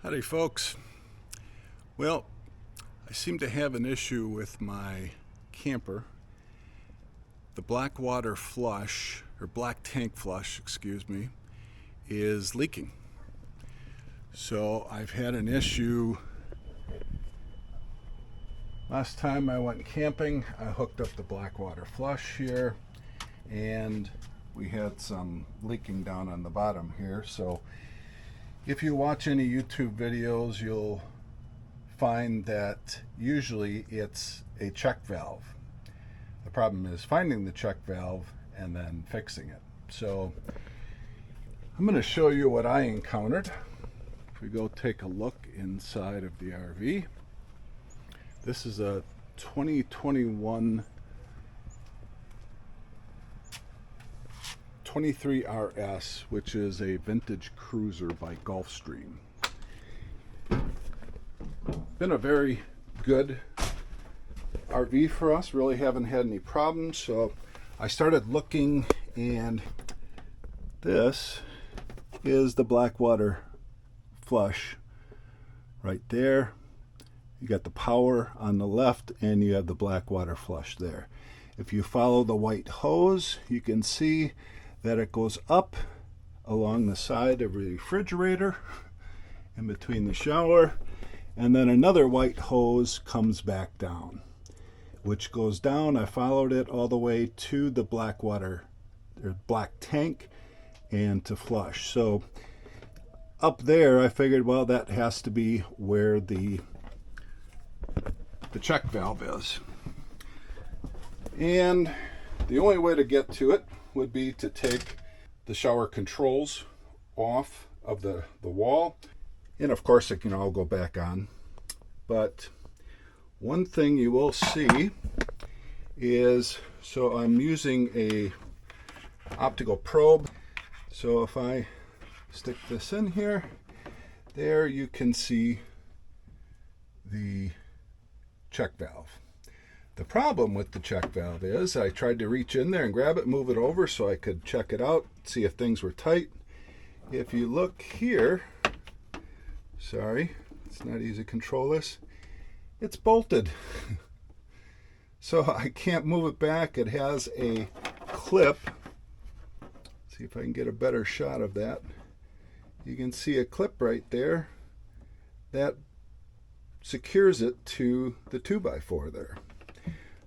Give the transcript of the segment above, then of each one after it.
Howdy folks. Well, I seem to have an issue with my camper. The black water flush, or black tank flush, excuse me, is leaking. So I've had an issue. Last time I went camping, I hooked up the black water flush here and we had some leaking down on the bottom here. So if you watch any YouTube videos, you'll find that usually it's a check valve. The problem is finding the check valve and then fixing it. So I'm going to show you what I encountered. If we go take a look inside of the RV. This is a 2021 23RS, which is a vintage cruiser by Gulfstream. Been a very good RV for us, really haven't had any problems. So I started looking, and this is the black water flush right there. You got the power on the left and you have the black water flush there. If you follow the white hose, you can see that it goes up along the side of the refrigerator in between the shower, and then another white hose comes back down, which goes down. I followed it all the way to the black water or black tank and to flush. So up there I figured, well, that has to be where the check valve is, and the only way to get to it would be to take the shower controls off of the wall, and of course it can all go back on. But one thing you will see is, so I'm using a optical probe, so if I stick this in here, there you can see the check valve. The problem with the check valve is I tried to reach in there and grab it, move it over so I could check it out, see if things were tight. If you look here, sorry, it's not easy to control this, it's bolted. So I can't move it back. It has a clip. See if I can get a better shot of that. You can see a clip right there that secures it to the 2x4 there.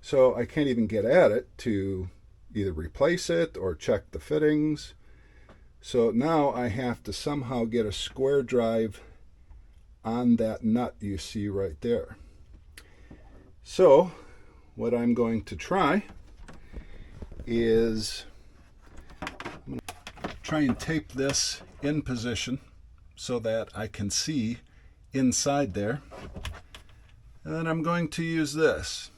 So I can't even get at it to either replace it or check the fittings. So now I have to somehow get a square drive on that nut you see right there. So what I'm going to try is I'm going to try and tape this in position so that I can see inside there. And then I'm going to use this,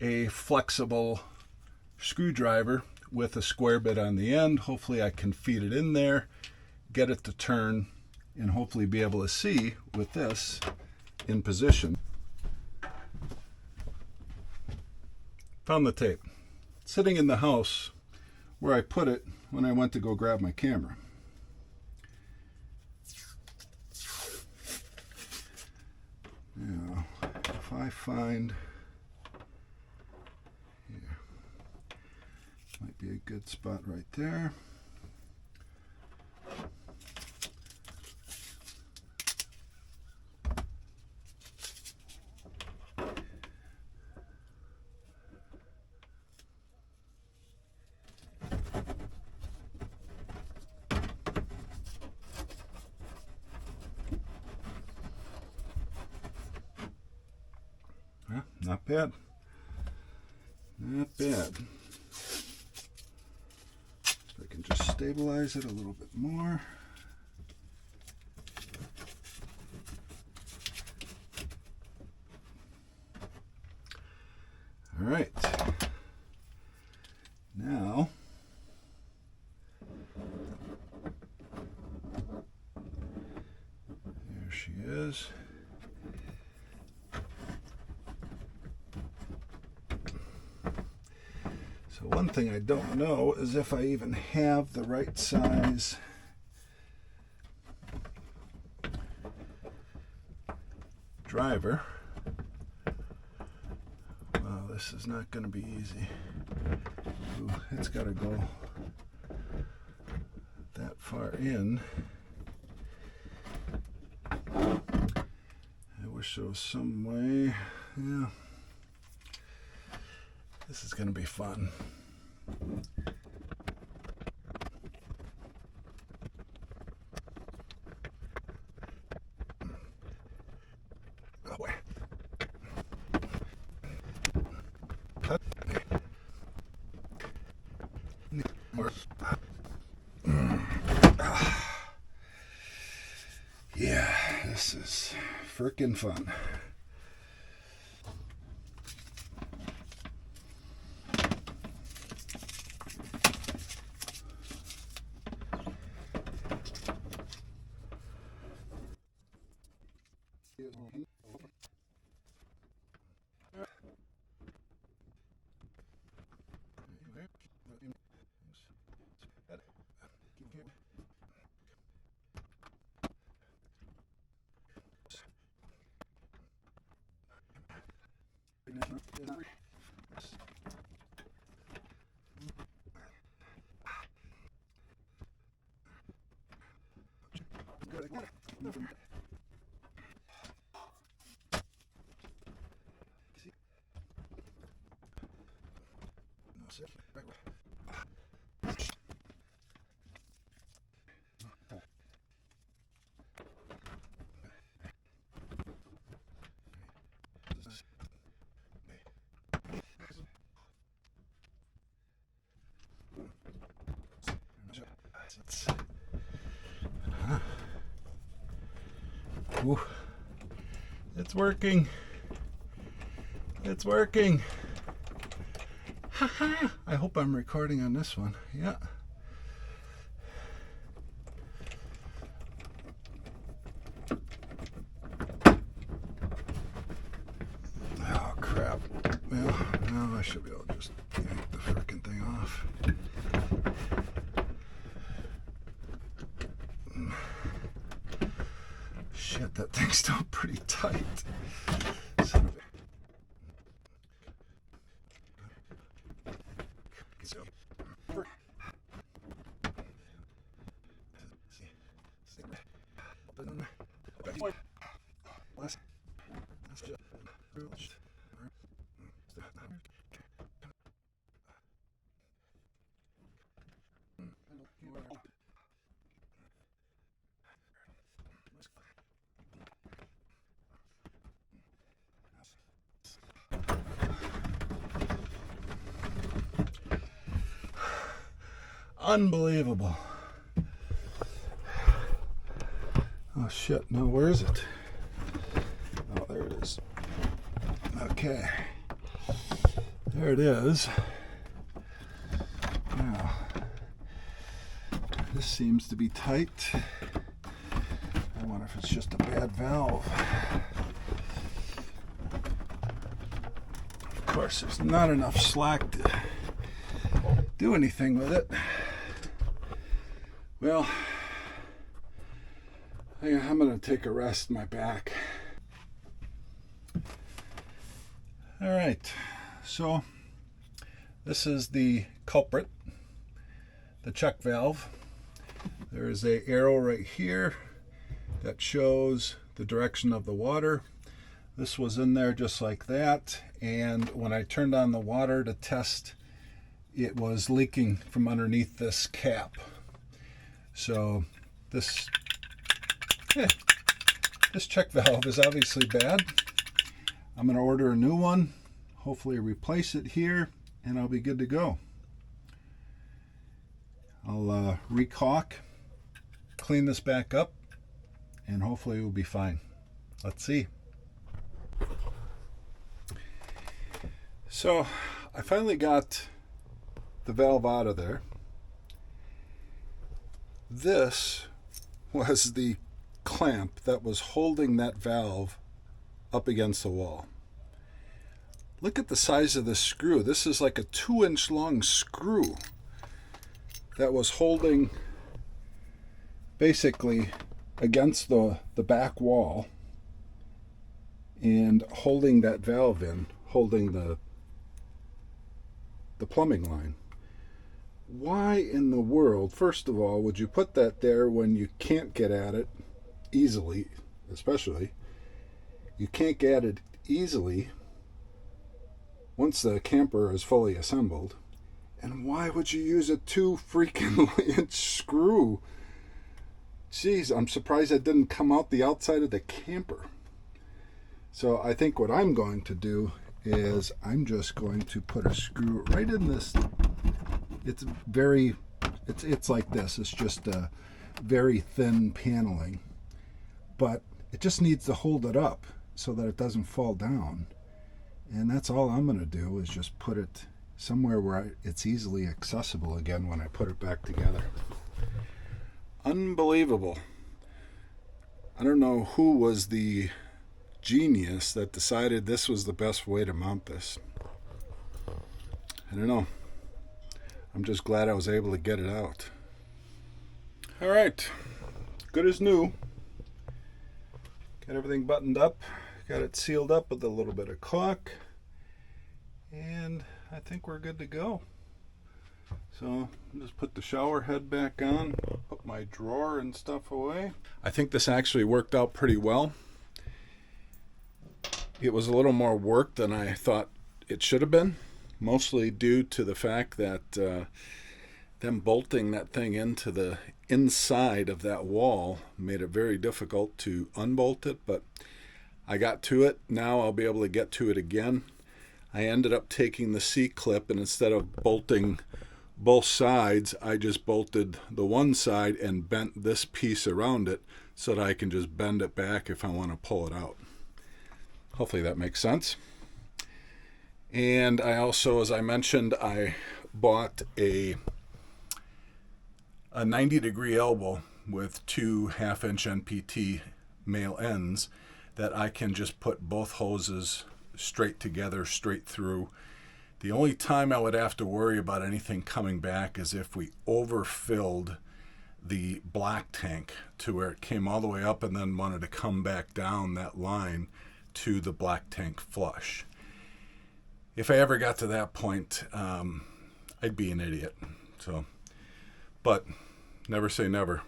a flexible screwdriver with a square bit on the end. Hopefully I can feed it in there, get it to turn, and hopefully be able to see with this in position. Found the tape sitting in the house where I put it when I went to go grab my camera. Now, if I find here, might be a good spot right there. Not bad. Not bad. So I can just stabilize it a little bit more. All right. Now, there she is. So one thing I don't know is if I even have the right size driver. Wow, this is not going to be easy. Ooh, it's got to go that far in. I wish there was some way. Yeah. This is going to be fun. Yeah, this is frickin' fun. Ooh, it's working. It's working. Haha. I hope I'm recording on this one. Yeah. Oh crap. Well, now I should be able to just yank the frickin' thing off. Shit, that thing's still pretty tight. Son of a... Unbelievable. Oh shit, no, where is it? Oh, there it is. Okay. There it is. Now, this seems to be tight. I wonder if it's just a bad valve. Of course, there's not enough slack to do anything with it. Well, I'm going to take a rest in my back. All right, so this is the culprit, the check valve. There is an arrow right here that shows the direction of the water. This was in there just like that, and when I turned on the water to test, it was leaking from underneath this cap. So this check valve is obviously bad. I'm going to order a new one, hopefully replace it here, and I'll be good to go. I'll recaulk, clean this back up, and hopefully we'll be fine. Let's see. So I finally got the valve out of there. This was the clamp that was holding that valve up against the wall. Look at the size of this screw. This is like a 2-inch long screw that was holding basically against the back wall and holding that valve in, holding the plumbing line. Why in the world, first of all, would you put that there when you can't get at it easily, especially? You can't get at it easily once the camper is fully assembled. And why would you use a 2 freaking inch screw? Jeez, I'm surprised that didn't come out the outside of the camper. So I think what I'm going to do is I'm just going to put a screw right in this. It's like this. It's just a very thin paneling, but it just needs to hold it up so that it doesn't fall down. And that's all I'm going to do, is just put it somewhere where it's easily accessible again when I put it back together. Unbelievable. I don't know who was the genius that decided this was the best way to mount this. I don't know. I'm just glad I was able to get it out. All right, good as new. Got everything buttoned up, got it sealed up with a little bit of caulk, and I think we're good to go. So I'll just put the shower head back on, put my drawer and stuff away. I think this actually worked out pretty well. It was a little more work than I thought it should have been, mostly due to the fact that them bolting that thing into the inside of that wall made it very difficult to unbolt it, but I got to it. Now I'll be able to get to it again. I ended up taking the C-clip, and instead of bolting both sides, I just bolted the one side and bent this piece around it so that I can just bend it back if I want to pull it out. Hopefully that makes sense. And I also, as I mentioned, I bought a 90-degree elbow with 2 1/2-inch NPT male ends that I can just put both hoses straight together, straight through. The only time I would have to worry about anything coming back is if we overfilled the black tank to where it came all the way up and then wanted to come back down that line to the black tank flush. If I ever got to that point, I'd be an idiot. So, but never say never.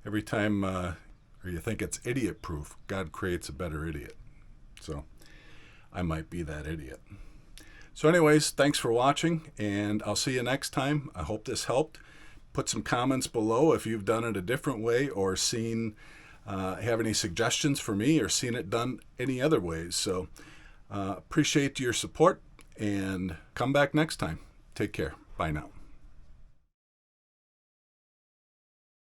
Every time or you think it's idiot proof, God creates a better idiot. So I might be that idiot. So anyways, thanks for watching, and I'll see you next time. I hope this helped. Put some comments below if you've done it a different way, or have any suggestions for me, or seen it done any other ways. So appreciate your support, and come back next time. Take care. Bye now.